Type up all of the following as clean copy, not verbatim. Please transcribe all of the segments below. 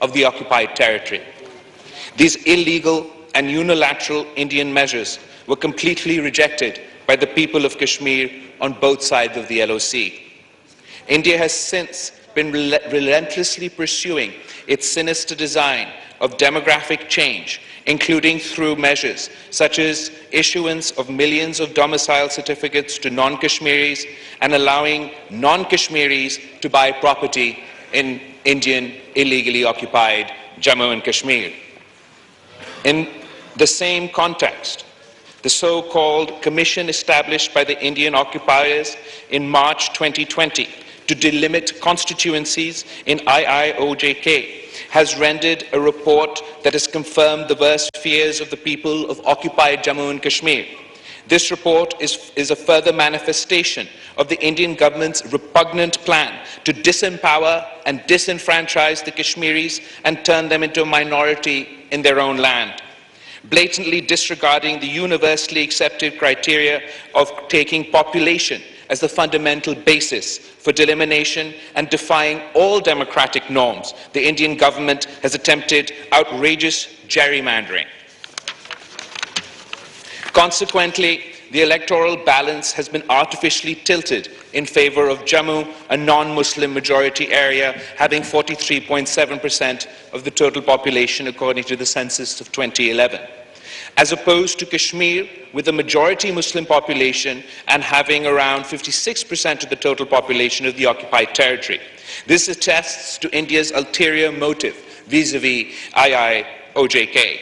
of the occupied territory. These illegal and unilateral Indian measures were completely rejected by the people of Kashmir on both sides of the LOC. India has since been relentlessly pursuing its sinister design of demographic change, including through measures such as issuance of millions of domicile certificates to non-Kashmiris and allowing non-Kashmiris to buy property in Indian illegally occupied Jammu and Kashmir. In the same context, the so-called commission established by the Indian occupiers in March 2020 to delimit constituencies in IIOJK has rendered a report that has confirmed the worst fears of the people of occupied Jammu and Kashmir. This report is a further manifestation of the Indian government's repugnant plan to disempower and disenfranchise the Kashmiris and turn them into a minority in their own land, blatantly disregarding the universally accepted criteria of taking population as the fundamental basis for delimitation and defying all democratic norms. The Indian government has attempted outrageous gerrymandering. Consequently, the electoral balance has been artificially tilted in favor of Jammu, a non-Muslim majority area, having 43.7% of the total population according to the census of 2011. As opposed to Kashmir, with a majority Muslim population and having around 56% of the total population of the occupied territory. This attests to India's ulterior motive vis-à-vis IIOJK.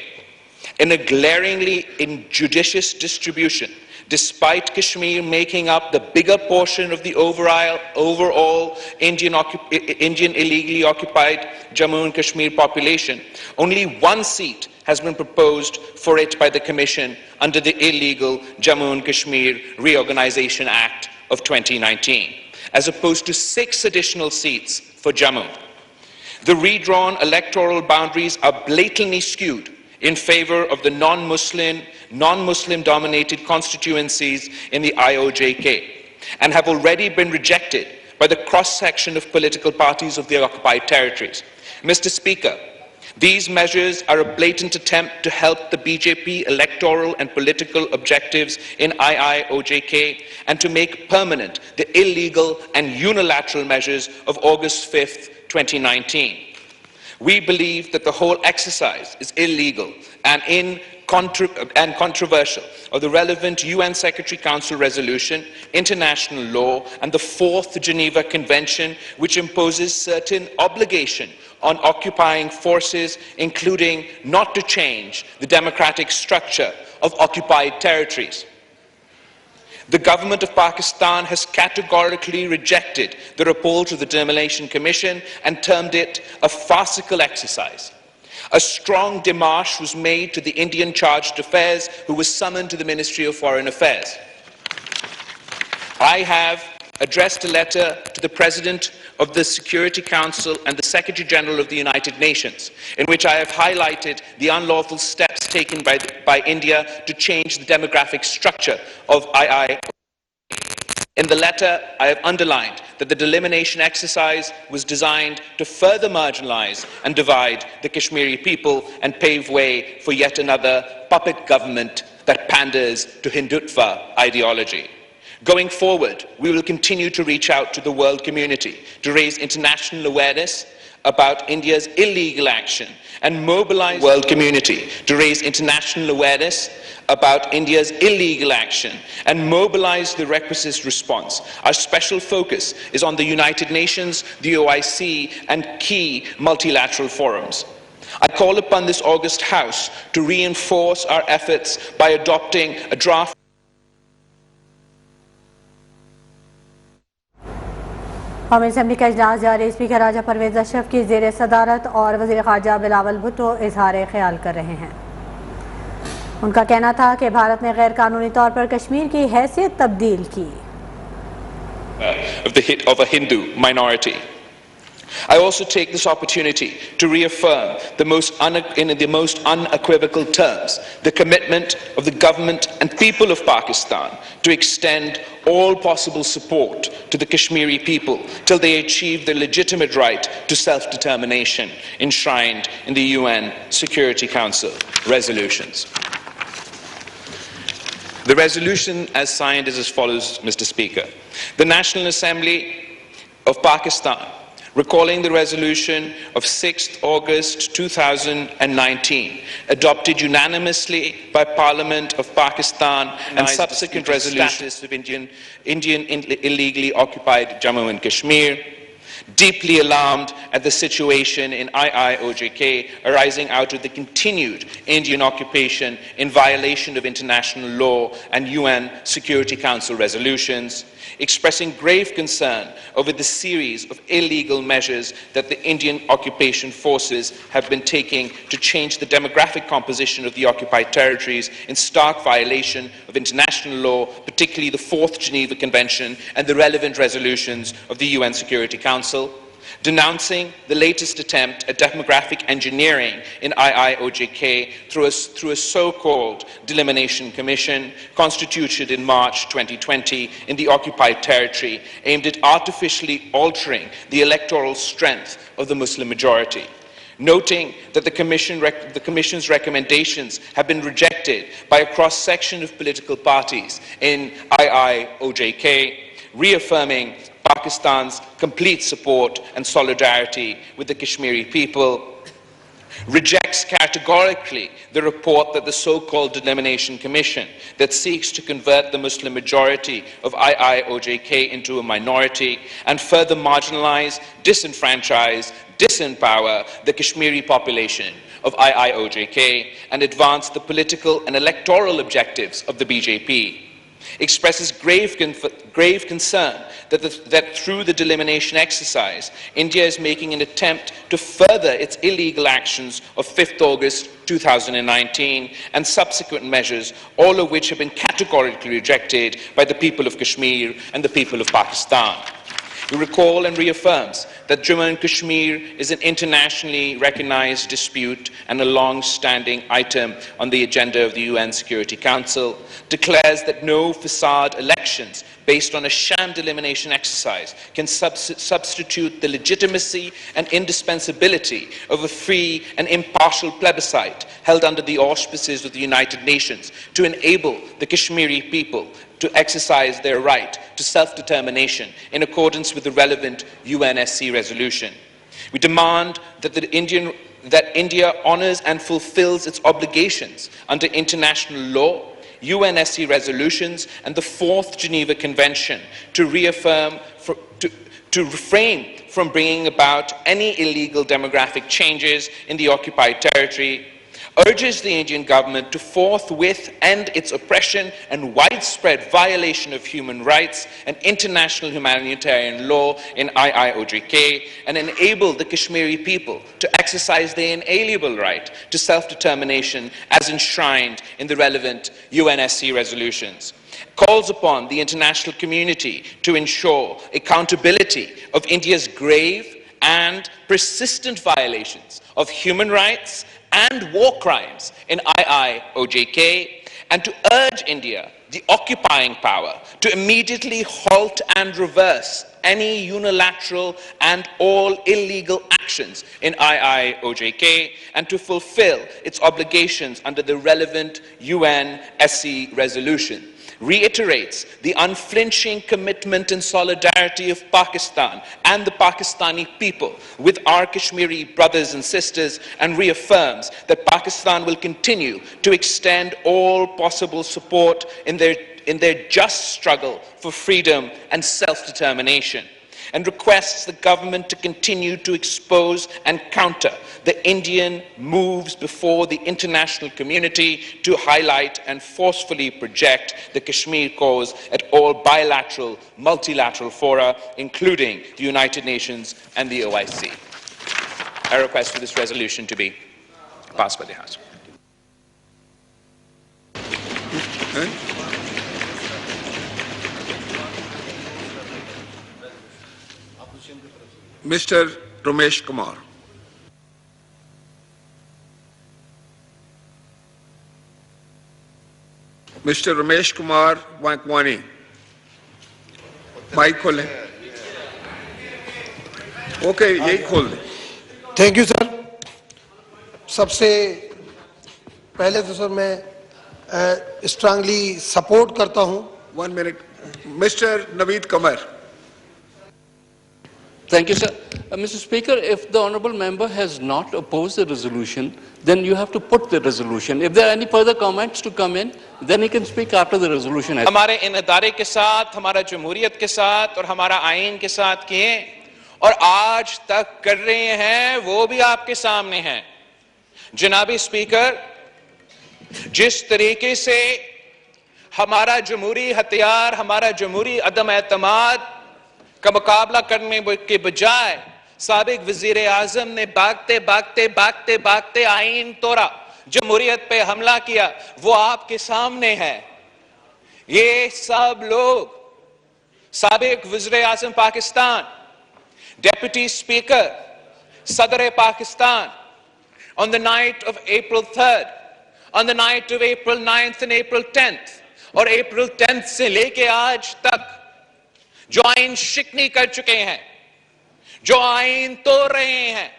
In a glaringly injudicious distribution, despite Kashmir making up the bigger portion of the overall Indian illegally occupied Jammu and Kashmir population, only one seat has been proposed for it by the Commission under the illegal Jammu and Kashmir Reorganization Act of 2019, as opposed to 6 additional seats for Jammu. The redrawn electoral boundaries are blatantly skewed in favor of the non-Muslim dominated constituencies in the IOJK and have already been rejected by the cross-section of political parties of the occupied territories. Mr. Speaker, these measures are a blatant attempt to help the BJP electoral and political objectives in IIOJK and to make permanent the illegal and unilateral measures of August 5th, 2019. We believe that the whole exercise is illegal and controversial of the relevant UN Secretary Council resolution, international law, and the 4th Geneva Convention, which imposes certain obligation on occupying forces, including not to change the democratic structure of occupied territories. The government of Pakistan has categorically rejected the report of the Demolition Commission and termed it a farcical exercise. A strong démarche was made to the Indian Chargé d'Affaires, who was summoned to the Ministry of Foreign Affairs. I have addressed a letter to the President of the Security Council and the Secretary General of the United Nations, in which I have highlighted the unlawful steps taken by India to change the demographic structure of II. In the letter, I have underlined that the delimitation exercise was designed to further marginalize and divide the Kashmiri people and pave way for yet another puppet government that panders to Hindutva ideology. Going forward, we will continue to reach out to the world community to raise international awareness about India's illegal action and mobilize the world community to raise international awareness about India's illegal action and mobilize the requisite response. Our special focus is on the United Nations, the OIC, and key multilateral forums. I call upon this August House to reinforce our efforts by adopting a draft कौमी assembly का इजलास जारी। Speaker राजा परवेज अशरफ की ज़ेर सदारत और वज़ीर ख़ारजा बिलावल भुट्टो इजहार ख्याल कर रहे हैं। उनका कहना था कि भारत ने गैर कानूनी तौर पर कश्मीर की हैसियत तब्दील की। of a Hindu minority. I also take this opportunity to reaffirm in the most unequivocal terms the commitment of the government and people of Pakistan to extend all possible support to the Kashmiri people till they achieve their legitimate right to self-determination enshrined in the UN Security Council resolutions. The resolution as signed is as follows, Mr. Speaker. The National Assembly of Pakistan, recalling the resolution of 6th August 2019, adopted unanimously by Parliament of Pakistan and subsequent resolutions of Indian illegally occupied Jammu and Kashmir, deeply alarmed at the situation in IIOJK arising out of the continued Indian occupation in violation of international law and UN Security Council resolutions, expressing grave concern over the series of illegal measures that the Indian occupation forces have been taking to change the demographic composition of the occupied territories in stark violation of international law, particularly the 4th Geneva Convention and the relevant resolutions of the UN Security Council, denouncing the latest attempt at demographic engineering in IIOJK through a so-called Delimitation Commission constituted in March 2020 in the occupied territory aimed at artificially altering the electoral strength of the Muslim majority. Noting that the Commission's recommendations have been rejected by a cross-section of political parties in IIOJK, reaffirming Pakistan's complete support and solidarity with the Kashmiri people, rejects categorically the report that the so-called Delimitation Commission that seeks to convert the Muslim majority of IIOJK into a minority and further marginalize, disenfranchise, disempower the Kashmiri population of IIOJK and advance the political and electoral objectives of the BJP. Expresses grave concern that through the delimitation exercise, India is making an attempt to further its illegal actions of 5th August 2019 and subsequent measures, all of which have been categorically rejected by the people of Kashmir and the people of Pakistan. He recalls and reaffirms that Jammu and Kashmir is an internationally recognized dispute and a long-standing item on the agenda of the UN Security Council, declares that no facade elections based on a sham delimitation exercise can substitute the legitimacy and indispensability of a free and impartial plebiscite held under the auspices of the United Nations to enable the Kashmiri people to exercise their right to self-determination in accordance with the relevant UNSC resolution. We demand that India honors and fulfills its obligations under international law, UNSC resolutions and the 4th Geneva Convention to refrain from bringing about any illegal demographic changes in the occupied territory, urges the Indian government to forthwith end its oppression and widespread violation of human rights and international humanitarian law in IIOJK and enable the Kashmiri people to exercise their inalienable right to self-determination as enshrined in the relevant UNSC resolutions. Calls upon the international community to ensure accountability of India's grave and persistent violations of human rights and war crimes in IIOJK, and to urge India, the occupying power, to immediately halt and reverse any unilateral and all illegal actions in IIOJK and to fulfill its obligations under the relevant UNSC resolution. Reiterates the unflinching commitment and solidarity of Pakistan and the Pakistani people with our Kashmiri brothers and sisters, and reaffirms that Pakistan will continue to extend all possible support in their just struggle for freedom and self-determination, and requests the government to continue to expose and counter the Indian moves before the international community to highlight and forcefully project the Kashmir cause at all bilateral, multilateral fora, including the United Nations and the OIC. I request for this resolution to be passed by the House. Mr. Ramesh Kumar. Mr. Ramesh Kumar Wankwani. Mic खोलें। Okay, यही खोल दें। Thank you sir. सबसे पहले तो sir मैं strongly support करता हूं। 1 minute, mister Naveed Qamar. Thank you, sir. Mr. Speaker, if the honourable member has not opposed the resolution, then you have to put the resolution. If there are any further comments to come in, then he can speak after the resolution. हमारे इन अदारे के साथ, हमारा जमहूरियत के साथ और हमारा आइन के साथ किए और आज तक कर रहे हैं, वो भी आपके सामने हैं। जनाबी स्पीकर, जिस तरीके से हमारा जमहूरी हथियार, हमारा जमहूरी अदम एतमाद का मुकाबला करने के बजाय साबिक वजीर आजम ने भागते भागते भागते भागते आइन तोड़ा, जमहूरियत पे हमला किया, वो आपके सामने है। ये सब लोग, साबिक वजीर आजम पाकिस्तान, डेप्यूटी स्पीकर, सदर Pakistan, on the night of April 3rd, on the night of April 9th and April 10th, और April 10th से लेके आज तक जो आइन शिकनी कर चुके हैं, जो आइन तोड़ रहे हैं,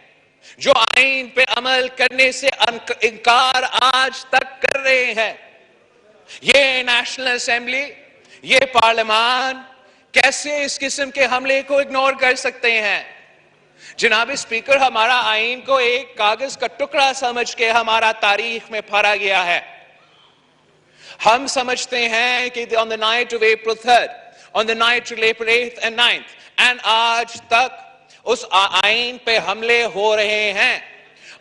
जो आइन पे अमल करने से इनकार आज तक कर रहे हैं, ये नेशनल असेंबली, ये पार्लियामान कैसे इस किस्म के हमले को इग्नोर कर सकते हैं? जनाब स्पीकर, हमारा आइन को एक कागज का टुकड़ा समझ के हमारा तारीख में भरा गया है। हम समझते हैं कि on the night of April 3rd, on the night of April 8th and 9th, and आज तक उस आइन पे हमले हो रहे हैं,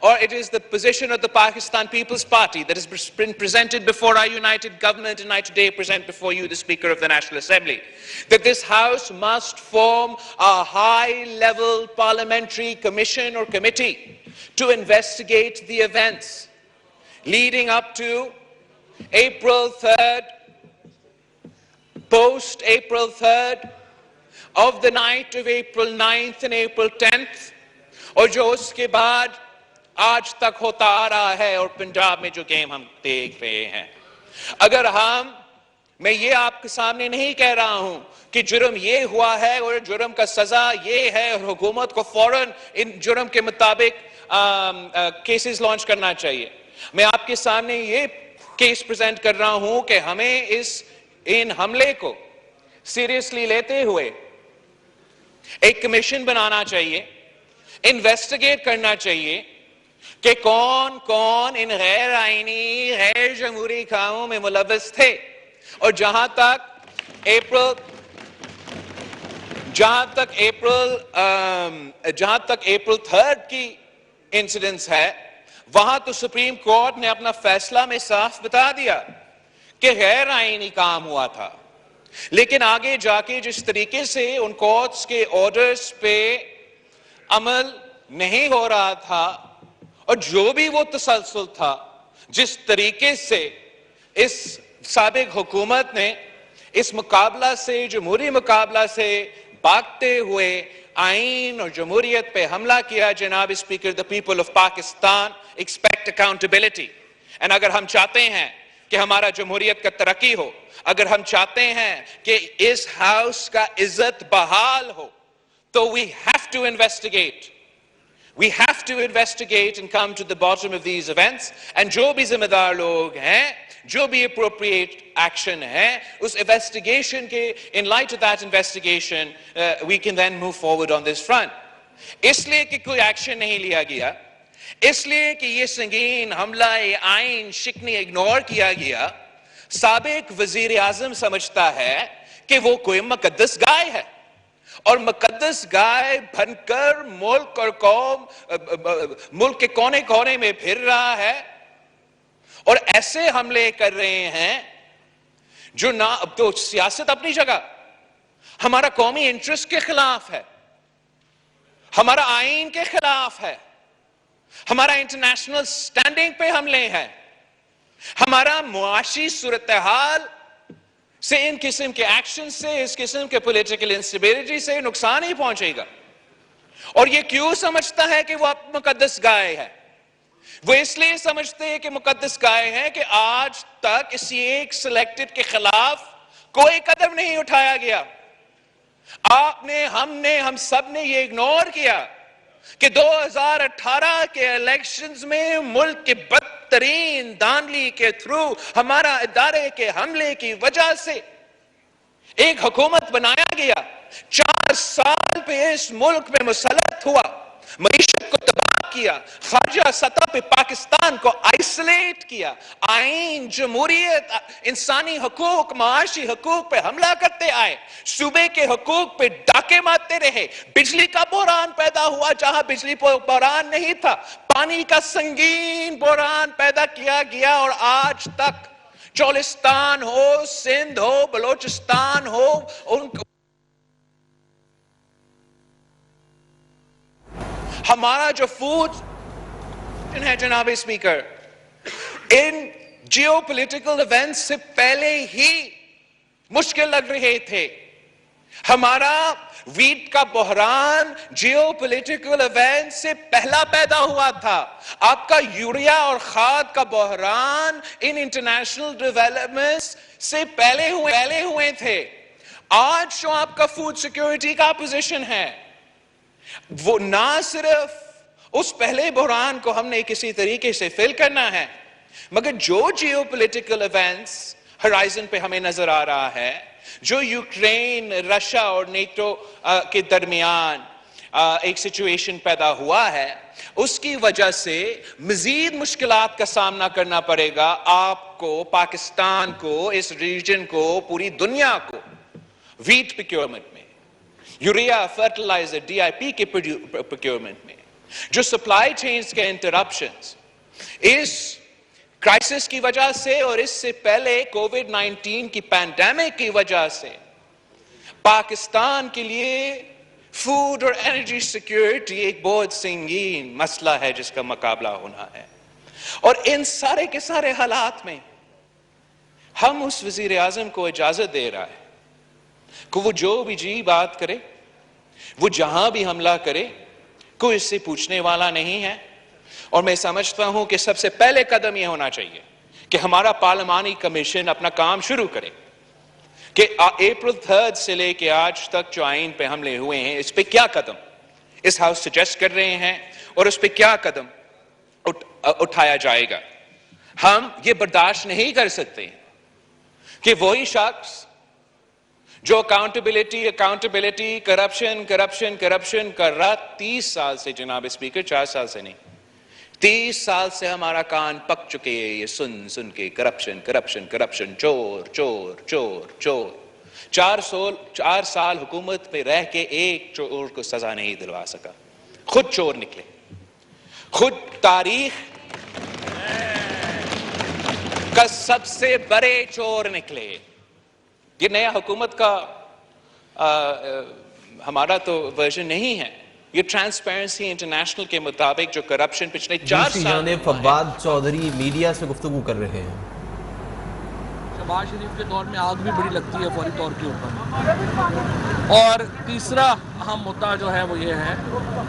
or it is the position of the Pakistan People's Party that has been presented before our united government, and I today present before you the Speaker of the National Assembly, that this House must form a high-level parliamentary commission or committee to investigate the events leading up to April 3rd, post-April 3rd, of the night of April 9th and April 10th, और जो उसके बाद आज तक होता आ रहा है, और पंजाब में जो गेम हम देख रहे हैं। अगर मैं ये आपके सामने नहीं कह रहा हूं कि जुर्म ये हुआ है और जुर्म का सजा ये है और हुकूमत को फौरन इन जुर्म के मुताबिक केसेस लॉन्च करना चाहिए। मैं आपके सामने ये केस प्रेजेंट कर रहा हूं कि हमें इन हमले को सीरियसली लेते हुए एक कमीशन बनाना चाहिए, इन्वेस्टिगेट करना चाहिए कि कौन कौन इन गैर आईनी, गैर जमहूरी कामों में मुलव्वस थे। और जहां तक अप्रैल 3rd की इंसिडेंस है, वहां तो सुप्रीम कोर्ट ने अपना फैसला में साफ बता दिया कि गैर आईनी काम हुआ था, लेकिन आगे जाके जिस तरीके से उन कोर्ट्स के ऑर्डर्स पे अमल नहीं हो रहा था और जो भी वो तसलसल था, जिस तरीके से इस साबिक हुकूमत ने इस मुकाबला से, जमहूरी मुकाबला से भागते हुए आइन और जमहूरियत पे हमला किया, जनाब speaker, the people of Pakistan expect accountability. And अगर हम चाहते हैं कि हमारा जमहूरियत का तरक्की हो, अगर हम चाहते हैं कि इस हाउस का इज्जत बहाल हो, तो we have to investigate. We have to investigate and come to the bottom of these events. And जो भी जिम्मेदार लोग हैं, जो भी appropriate action है, उस investigation के, in light of that investigation, we can then move forward on this front. इसलिए कि कोई action नहीं लिया गया, इसलिए कि ये संगीन हमला, ये आइन शिकनी इग्नोर किया गया, साबिक वजीर आजम समझता है कि वो कोई मुकद्दस गाय है और मुकद्दस गाय बनकर मुल्क और कौम, मुल्क के कोने कोने में फिर रहा है और ऐसे हमले कर रहे हैं जो ना, अब तो सियासत अपनी जगह, हमारा कौमी इंटरेस्ट के खिलाफ है, हमारा आइन के खिलाफ है, हमारा इंटरनेशनल स्टैंडिंग पे हमले हैं, हमारा मुआशी सूरत हाल से, इन किस्म के एक्शन से, इस किस्म के पॉलिटिकल इंस्टेबिलिटी से नुकसान ही पहुंचेगा। और ये क्यों समझता है कि वो मुकद्दस गाय है? वो इसलिए समझते हैं कि मुकद्दस गाय है कि आज तक किसी एक सिलेक्टेड के खिलाफ कोई कदम नहीं उठाया गया। आपने, हमने, हम सब ने ये इग्नोर किया कि 2018 के इलेक्शंस में मुल्क के बदतरीन धांधली के थ्रू हमारा इदारे के हमले की वजह से एक हुकूमत बनाया गया, 4 साल पे इस मुल्क में मुसल्लत हुआ, मईशत को तबाह किया, खारजा सतह पे पाकिस्तान को आइसोलेट किया, आईन, जमहूरियत, इंसानी हकूक, माशी हकूक पे हमला करते आए, सूबे के हकूक पे डाके मारते रहे, बिजली का बहरान पैदा हुआ जहां बिजली बहरान नहीं था, पानी का संगीन बहरान पैदा किया गया, और आज तक चोलिस्तान हो, सिंध हो, बलोचिस्तान हो, उनको हमारा जो फूड है जनाब स्पीकर, इन जियोपॉलिटिकल इवेंट्स से पहले ही मुश्किल लग रहे थे। हमारा वीट का बहरान जियोपॉलिटिकल इवेंट से पहला पैदा हुआ था। आपका यूरिया और खाद का बहरान इन इंटरनेशनल डेवलपमेंट्स से पहले हुए थे। आज जो आपका फूड सिक्योरिटी का पोजीशन है, वो ना सिर्फ उस पहले बहरान को हमने किसी तरीके से फिल करना है, मगर जो जियोपॉलिटिकल इवेंट्स होराइजन पे हमें नजर आ रहा है, जो यूक्रेन, रशिया और नेटो के दरमियान एक सिचुएशन पैदा हुआ है, उसकी वजह से मजीद मुश्किलात का सामना करना पड़ेगा आपको, पाकिस्तान को, इस रीजन को, पूरी दुनिया को। वीट प्रोक्योरमेंट में, यूरिया, फर्टिलाइजर, डीआईपी के प्रोक्योरमेंट में, जो सप्लाई चेन्स के इंटरप्शंस इस क्राइसिस की वजह से और इससे पहले कोविड-19 की पैंडेमिक की वजह से पाकिस्तान के लिए फूड और एनर्जी सिक्योरिटी एक बहुत संगीन मसला है जिसका मुकाबला होना है। और इन सारे के सारे हालात में हम उस वजीर आजम को इजाजत दे रहा है कि वो जो भी जी बात करे, वो जहां भी हमला करे, कोई इससे पूछने वाला नहीं है। और मैं समझता हूं कि सबसे पहले कदम यह होना चाहिए कि हमारा पार्लिमानी कमीशन अपना काम शुरू करे कि अप्रैल 3 से लेकर आज तक जो आईन पे हमले हुए हैं, इस पे क्या कदम इस हाउस सजेस्ट कर रहे हैं और उस पे क्या कदम उठाया जाएगा। हम ये बर्दाश्त नहीं कर सकते कि वही शख्स जो अकाउंटेबिलिटी, करप्शन कर रहा 30 साल से, जनाब स्पीकर 4 साल से नहीं, 30 साल से हमारा कान पक चुके हैं ये सुन के करप्शन, चोर। 4 साल हुकूमत में रह के एक चोर को सजा नहीं दिलवा सका, खुद चोर निकले, खुद तारीख का सबसे बड़े चोर निकले। ये नया हुकूमत का हमारा तो वर्जन नहीं है, ये ट्रांसपेरेंसी इंटरनेशनल के मुताबिक जो करप्शन पिछले 4 साल में फवाद चौधरी मीडिया से गुफ्तगू कर रहे हैं। शहबाज शरीफ के दौर में आग भी बड़ी लगती है फौरी तौर के ऊपर। और तीसरा अहम मुद्दा जो है वो ये है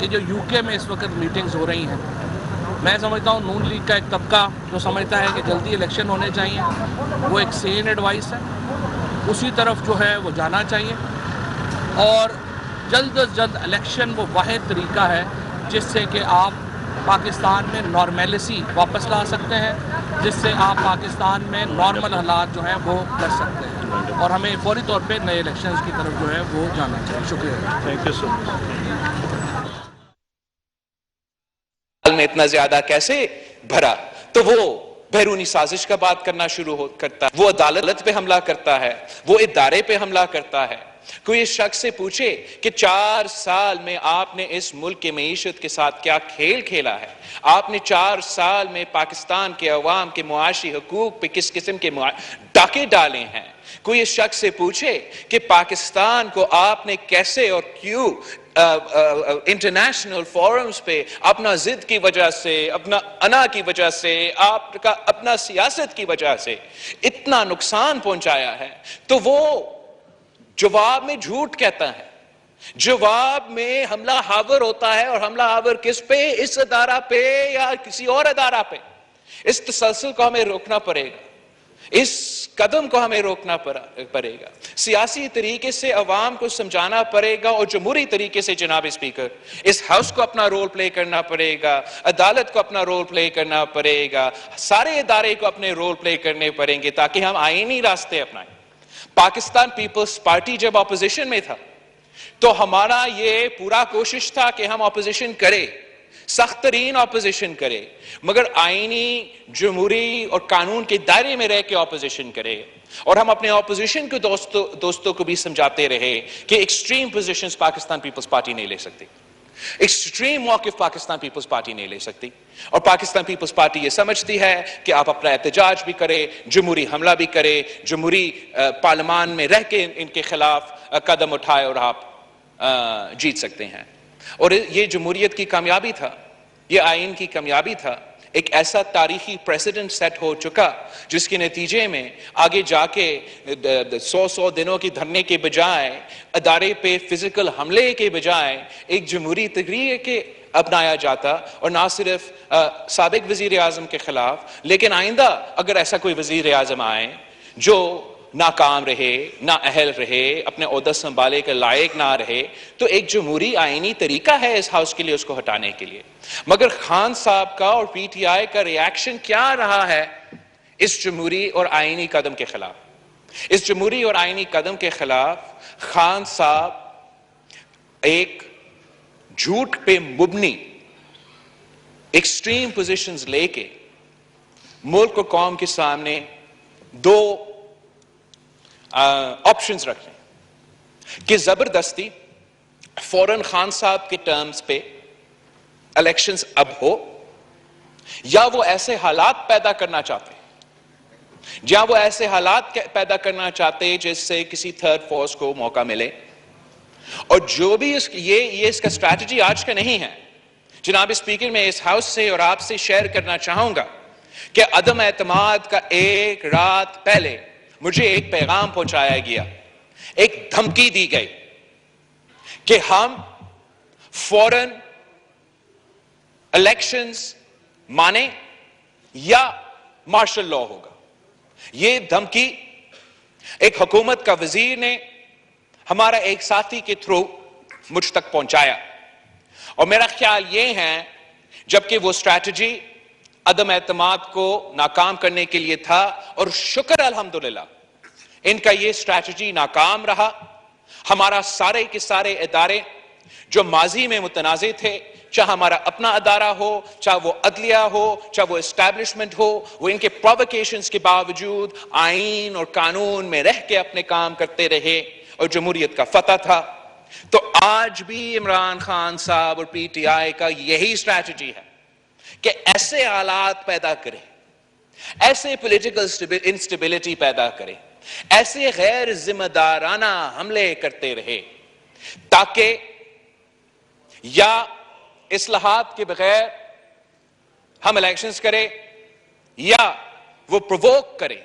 कि जो यूके में इस वक्त मीटिंग्स हो रही हैं, मैं समझता हूँ नून लीग का एक तबका जो समझता है कि जल्दी इलेक्शन होने चाहिए, वो एक सेन एडवाइस है, उसी तरफ जो है वो जाना चाहिए। और जल्द अज जल्द इलेक्शन वो वाहिद तरीका है जिससे कि आप पाकिस्तान में नॉर्मेलिटी वापस ला सकते हैं, जिससे आप पाकिस्तान में नॉर्मल हालात जो हैं वो कर सकते हैं। और हमें फौरी तौर पे नए इलेक्शंस की तरफ जो है वो जाना चाहिए। शुक्रिया, थैंक यू सो मच। में इतना ज्यादा कैसे भरा, तो वो बैरूनी साजिश का बात करना शुरू करता है, वो अदालत पे हमला करता है, वो इदारे पे हमला करता है। कोई इस शख्स से पूछे कि 4 साल में आपने इस मुल्क की मईशत के साथ क्या खेल खेला है, आपने 4 साल में पाकिस्तान के अवाम के मुआशी हकूक पे किस किस्म के डाके डाले हैं। कोई इस शख्स से पूछे कि पाकिस्तान को आपने कैसे और क्यों इंटरनेशनल फोरम्स पे अपना जिद की वजह से, अपना अना की वजह से, आपका अपना सियासत की वजह से इतना नुकसान पहुंचाया है, तो वो जवाब में झूठ कहता है जवाब में हमला हावर होता है, और हमला हावर किस पे? इस अदारा पे या किसी और अदारा पे। इस तसलसल को हमें रोकना पड़ेगा, इस कदम को हमें रोकना पड़ेगा। सियासी तरीके से अवाम को समझाना पड़ेगा, और जमहूरी तरीके से जनाब स्पीकर इस हाउस को अपना रोल प्ले करना पड़ेगा, अदालत को अपना रोल प्ले करना पड़ेगा, सारे इदारे को अपने रोल प्ले करने पड़ेंगे, ताकि हम आईनी रास्ते अपनाएं। पाकिस्तान पीपल्स पार्टी जब ऑपोजिशन में था तो हमारा ये पूरा कोशिश था कि हम ऑपोजिशन करें, सख्त तरीन ऑपोजिशन करे, मगर आईनी, जमहूरी और कानून के दायरे में रह के ऑपोजिशन करे। और हम अपने ऑपोजिशन के दोस्तों को भी समझाते रहे कि एक्सट्रीम पोजीशंस पाकिस्तान पीपल्स पार्टी नहीं ले सकती, एक्सट्रीम मौक़िफ़ पाकिस्तान पीपल्स पार्टी नहीं ले सकती। और पाकिस्तान पीपल्स पार्टी ये समझती है कि आप अपना एहतजाज भी करें, जमहूरी हमला भी करें, जमहूरी पार्लियामान में रह के इनके खिलाफ कदम उठाए और आप जीत सकते हैं। और ये जमहूरियत की कामयाबी था, ये आइन की कामयाबी था। एक ऐसा तारीखी प्रेसिडेंट सेट हो चुका जिसके नतीजे में आगे जाके 100 दिनों की धरने के बजाय, अदारे पे फिजिकल हमले के बजाय एक जमहूरी तरीके अपनाया जाता, और ना सिर्फ साबिक वजीर आजम के खिलाफ, लेकिन आइंदा अगर ऐसा कोई वजीर आजम आए जो नाकाम रहे, ना अहल रहे, अपने ओहदा संभाले के लायक ना रहे, तो एक जमहूरी आईनी तरीका है इस हाउस के लिए उसको हटाने के लिए। मगर खान साहब का और पीटीआई का रिएक्शन क्या रहा है इस जमहूरी और आईनी कदम के खिलाफ? इस जमहूरी और आईनी कदम के खिलाफ खान साहब एक झूठ पे मुबनी एक्सट्रीम पोजीशंस लेके मुल्क और कौम के सामने दो ऑप्शंस रखें कि जबरदस्ती फौरन खान साहब के टर्म्स पे इलेक्शंस अब हो, या वो ऐसे हालात पैदा करना चाहते हैं, जहां वो ऐसे हालात पैदा करना चाहते हैं जिससे किसी थर्ड फोर्स को मौका मिले। और जो भी ये इसका स्ट्रैटेजी आज का नहीं है। जनाब स्पीकर, मैं इस हाउस से और आपसे शेयर करना चाहूंगा कि अदम एतमाद का एक रात पहले मुझे एक पैगाम पहुंचाया गया, एक धमकी दी गई कि हम फौरन इलेक्शंस माने या मार्शल लॉ होगा। यह धमकी एक हुकूमत का वजीर ने हमारा एक साथी के थ्रू मुझ तक पहुंचाया, और मेरा ख्याल यह है जबकि वो स्ट्रैटेजी अदम एतमाद को नाकाम करने के लिए था, और शुक्र अल्हम्दुलिल्लाह इनका ये स्ट्रैटेजी नाकाम रहा। हमारा सारे के सारे इदारे जो माजी में मुतनाज़े थे, चाहे हमारा अपना अदारा हो, चाहे वो अदलिया हो, चाहे वो एस्टैब्लिशमेंट हो, वो इनके प्रोवोकेशंस के बावजूद आइन और कानून में रह के अपने काम करते रहे, और जमहूरियत का फतह था। तो आज भी इमरान खान साहब और पीटीआई का यही स्ट्रैटेजी है कि ऐसे हालात पैदा करें, ऐसे पॉलिटिकल इंस्टेबिलिटी पैदा करें, ऐसे गैर जिम्मेदाराना हमले करते रहे, ताकि या इस्लाहात के बगैर हम इलेक्शंस करें, या वो प्रोवोक करे,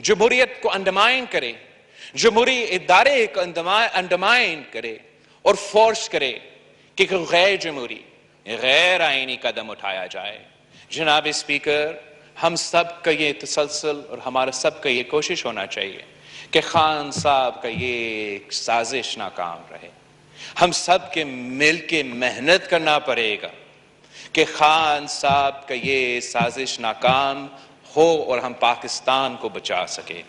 जमहूरियत को अंडरमाइन करे, जमहूरी इदारे को अंडरमाइन करे, और फोर्स करे कि गैर जमहूरी, गैर आईनी कदम उठाया जाए। जनाब स्पीकर, हम सब का ये तसलसल और हमारा सब का ये कोशिश होना चाहिए कि खान साहब का ये साजिश नाकाम रहे। हम सब के मिल के मेहनत करना पड़ेगा कि खान साहब का ये साजिश नाकाम हो और हम पाकिस्तान को बचा सके।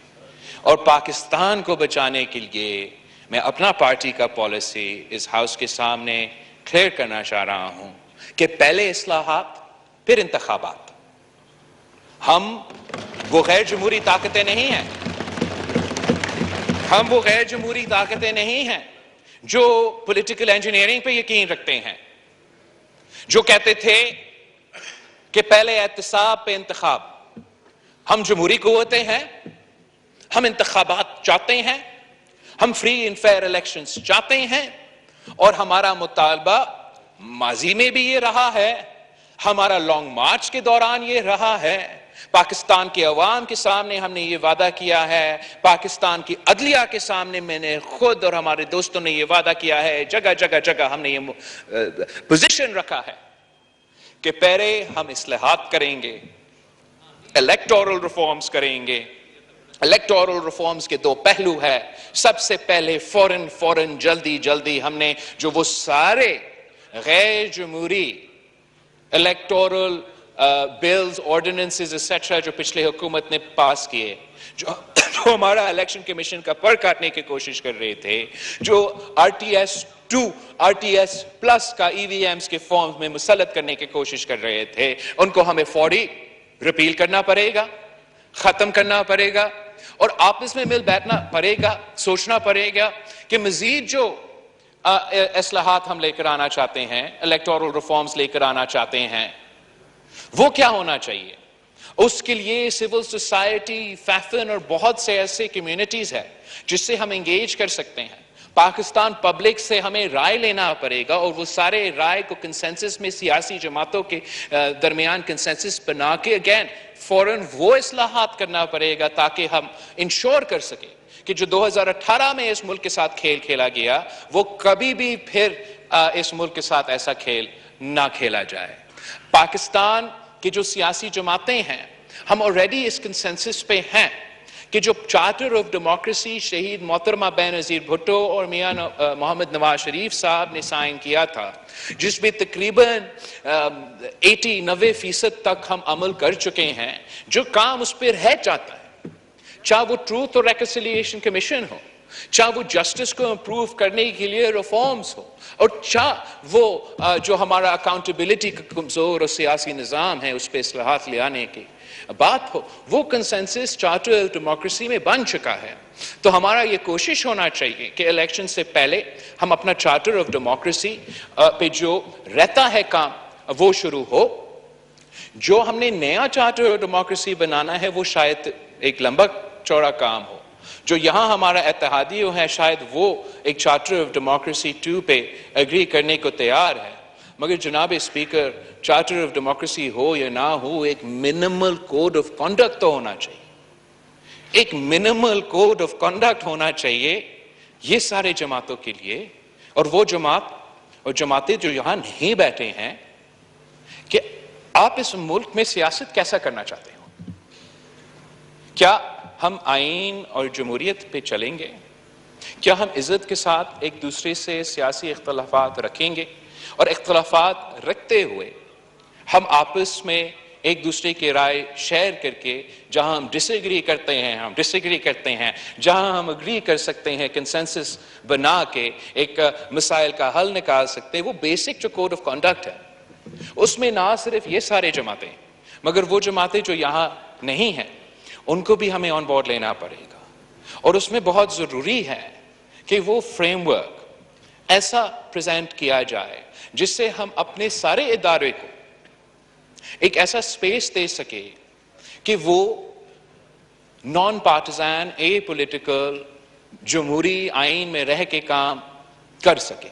और पाकिस्तान को बचाने के लिए मैं अपना पार्टी का पॉलिसी इस हाउस के सामने क्लियर करना चाह रहा हूं कि पहले इस्लाहात फिर इंतखाबात। हम वो गैर जमहूरी ताकतें नहीं हैं, हम वो गैर जमहूरी ताकतें नहीं हैं जो पॉलिटिकल इंजीनियरिंग पे यकीन रखते हैं, जो कहते थे कि पहले एहतसाब पे इंतखाब। हम जमहूरी कुव्वतें हैं, हम इंतखाबात चाहते हैं, हम फ्री एंड फेयर इलेक्शंस चाहते हैं, और हमारा मुतालबा माजी में भी ये रहा है, हमारा लॉन्ग मार्च के दौरान ये रहा है, पाकिस्तान के अवाम के सामने हमने ये वादा किया है, पाकिस्तान की अदलिया के सामने मैंने खुद और हमारे दोस्तों ने ये वादा किया है, जगह जगह जगह हमने ये पोजीशन रखा है कि पहले हम इस्लाहात करेंगे, इलेक्टोरल रिफॉर्म्स करेंगे। इलेक्टोरल रिफॉर्म्स के दो पहलू है। सबसे पहले फौरन जल्दी हमने जो वो सारे गैर जमहूरी इलेक्टोरल बिल्स, ऑर्डिनेंसेस एक्सेट्रा जो पिछले हुकूमत ने पास किए, जो हमारा इलेक्शन कमीशन का पर काटने की कोशिश कर रहे थे, जो RTS-2 RTS+ का EVMs के फॉर्म में मुसल्लत करने की कोशिश कर रहे थे, उनको हमें फौरी रिपील करना पड़ेगा, खत्म करना पड़ेगा और आपस में मिल बैठना पड़ेगा, सोचना पड़ेगा कि मजीद जो इस्लाहात हम लेकर आना चाहते हैं, इलेक्टोरल रिफॉर्म्स लेकर आना चाहते हैं, वो क्या होना चाहिए। उसके लिए सिविल सोसाइटी, फैफन और बहुत से ऐसे कम्युनिटीज है जिससे हम एंगेज कर सकते हैं। पाकिस्तान पब्लिक से हमें राय लेना पड़ेगा और वो सारे राय को कंसेंसस में सियासी जमातों के दरमियान कंसेंसस बना के अगेन फौरन वो इस्लाहात करना पड़ेगा ताकि हम इंश्योर कर सके कि जो 2018 में इस मुल्क के साथ खेल खेला गया वो कभी भी फिर इस मुल्क के साथ ऐसा खेल ना खेला जाए। पाकिस्तान की जो सियासी जमातें हैं, हम ऑलरेडी इस कंसेंसस पे हैं कि जो चार्टर ऑफ डेमोक्रेसी शहीद मोहतरमा बेनज़ीर भुट्टो और मियां मोहम्मद नवाज शरीफ साहब ने साइन किया था, जिसमें तकरीबन 80-90% तक हम अमल कर चुके हैं, जो काम उस पर है चाहता है, चाहे वो ट्रूथ और रिकन्सिलिएशन कमीशन हो, चाहे वो जस्टिस को इंप्रूव करने के लिए रिफॉर्म्स हो, और चाहे वो जो हमारा अकाउंटेबिलिटी का कमजोर और सियासी निज़ाम है उस पर इस्लाहात ले आने की बात हो, वो कंसेंसस चार्टर ऑफ डेमोक्रेसी में बन चुका है। तो हमारा ये कोशिश होना चाहिए कि इलेक्शन से पहले हम अपना चार्टर ऑफ डेमोक्रेसी पे जो रहता है काम वो शुरू हो। जो हमने नया चार्टर ऑफ डेमोक्रेसी बनाना है वो शायद एक लंबा चौड़ा काम हो। जो यहां हमारा इत्तेहादी है शायद वो एक चार्टर ऑफ डेमोक्रेसी 2 पे एग्री करने को तैयार है, मगर जनाब स्पीकर, चार्टर ऑफ डेमोक्रेसी हो या ना हो, एक मिनिमल कोड ऑफ कंडक्ट तो होना चाहिए। एक मिनिमल कोड ऑफ कंडक्ट होना चाहिए ये सारे जमातों के लिए, और वो जमात और जमातें जो यहां नहीं बैठे हैं, कि आप इस मुल्क में सियासत कैसा करना चाहते हो। क्या हम आईन और जमहूरियत पे चलेंगे? क्या हम इज्जत के साथ एक दूसरे से सियासी इख्तलाफात रखेंगे और इख्तलाफात रखते हुए हम आपस में एक दूसरे की राय शेयर करके, जहां हम डिसएग्री करते हैं हम डिसएग्री करते हैं, जहां हम अग्री कर सकते हैं कंसेंसस बना के एक मसाइल का हल निकाल सकते हैं, वो बेसिक जो कोड ऑफ कंडक्ट है उसमें ना सिर्फ ये सारे जमातें मगर वो जमातें जो यहां नहीं हैं उनको भी हमें ऑन बोर्ड लेना पड़ेगा। और उसमें बहुत जरूरी है कि वो फ्रेमवर्क ऐसा प्रेजेंट किया जाए जिससे हम अपने सारे इदारे को एक ऐसा स्पेस दे सके कि वो नॉन पार्टिजान, ए पॉलिटिकल, जमहूरी आईन में रह के काम कर सके,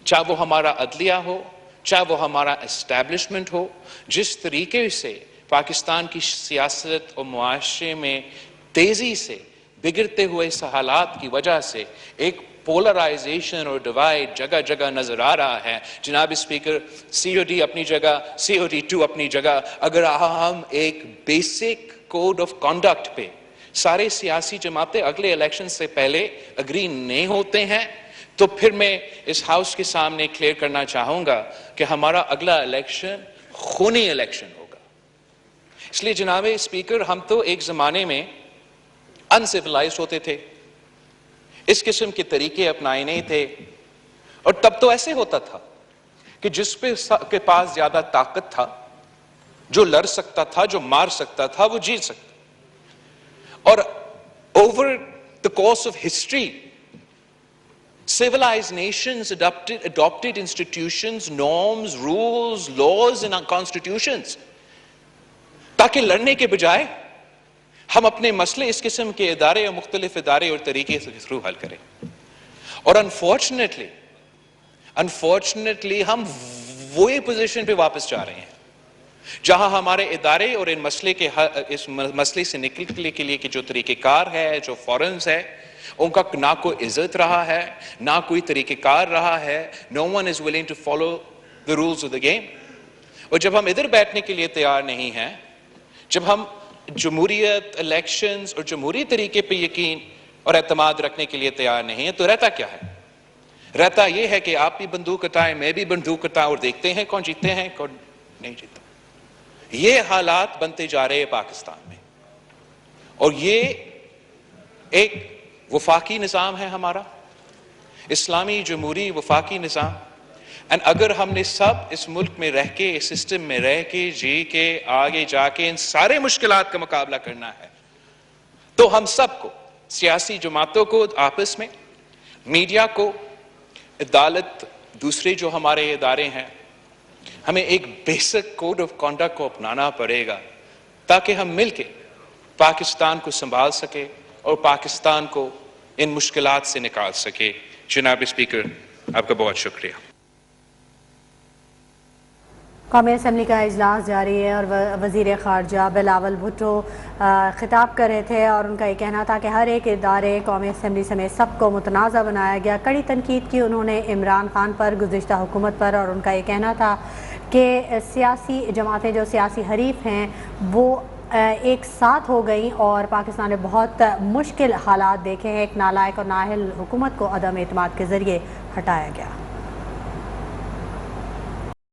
चाहे वो हमारा अदलिया हो, चाहे वो हमारा एस्टैब्लिशमेंट हो। जिस तरीके से पाकिस्तान की सियासत और मुआशरे में तेजी से बिगड़ते हुए इस हालात की वजह से एक पोलराइजेशन और डिवाइड जगह जगह नजर आ रहा है। जनाब स्पीकर, COD अपनी जगह, COD 2 अपनी जगह, अगर हम एक बेसिक कोड ऑफ कंडक्ट पे सारे सियासी जमातें अगले इलेक्शन से पहले अग्री नहीं होते हैं तो फिर मैं इस हाउस के सामने क्लियर करना चाहूंगा कि हमारा अगला इलेक्शन खूनी इलेक्शन होगा। इसलिए जनाब स्पीकर, हम तो एक जमाने में अनसिविलाइज्ड होते थे, इस किस्म के तरीके अपनाए नहीं थे, और तब तो ऐसे होता था कि जिस के पास ज्यादा ताकत था, जो लड़ सकता था, जो मार सकता था, वो जीत सकता। और over the course of history civilized nations adopted institutions, norms, rules, laws and constitutions ताकि लड़ने के बजाय हम अपने मसले इस किस्म के इदारे और मुख्तलिफ इदारे और तरीके से थ्रू हल करें। और अनफॉर्चुनेटली हम वही पोजीशन पे वापस जा रहे हैं जहां हमारे इदारे और इस मसले से निकलने के लिए जो तरीक़ेकार है, जो फॉरम्स है, उनका ना कोई इज्जत रहा है, ना कोई तरीक़ेकार रहा है. No one is willing to follow the rules of the game. और जब हम इधर बैठने के लिए तैयार नहीं हैं, जब हम जमहूरियत, इलेक्शंस और जमहूरी तरीके पे यकीन और एतमाद रखने के लिए तैयार नहीं है, तो रहता क्या है? रहता यह है कि आप भी बंदूक उठाएं, मैं भी बंदूक उठाऊं और देखते हैं कौन जीतते हैं कौन नहीं जीतता. ये हालात बनते जा रहे हैं पाकिस्तान में, और ये एक वफाकी निज़ाम है हमारा, इस्लामी जमहूरी वफाकी निज़ाम. एंड अगर हमने सब इस मुल्क में रह के, इस सिस्टम में रह के, जी के आगे जाके इन सारे मुश्किलात का मुकाबला करना है, तो हम सबको, सियासी जमातों को आपस में, मीडिया को, अदालत, दूसरे जो हमारे इदारे हैं, हमें एक बेसिक कोड ऑफ कॉन्डक्ट को अपनाना पड़ेगा ताकि हम मिलके पाकिस्तान को संभाल सके और पाकिस्तान को इन मुश्किलात से निकाल सके. जनाब स्पीकर, आपका बहुत शुक्रिया. कौमी असम्बली का इजलास जारी है और वज़ीर ख़ारजा बिलावल भुट्टो खिताब कर रहे थे और उनका ये कहना था कि हर एक इदारे कौमी असम्बली समेत सबको मुतनाज़ा बनाया गया. कड़ी तनकीद की उन्होंने इमरान खान पर, गुज़िश्ता हुकूमत पर, और उनका ये कहना था कि सियासी जमातें जो सियासी हरीफ हैं वो एक साथ हो गई और पाकिस्तान ने बहुत मुश्किल हालात देखे हैं. एक नालायक और नाअहल हुकूमत को अदम एतमाद के ज़रिए हटाया गया.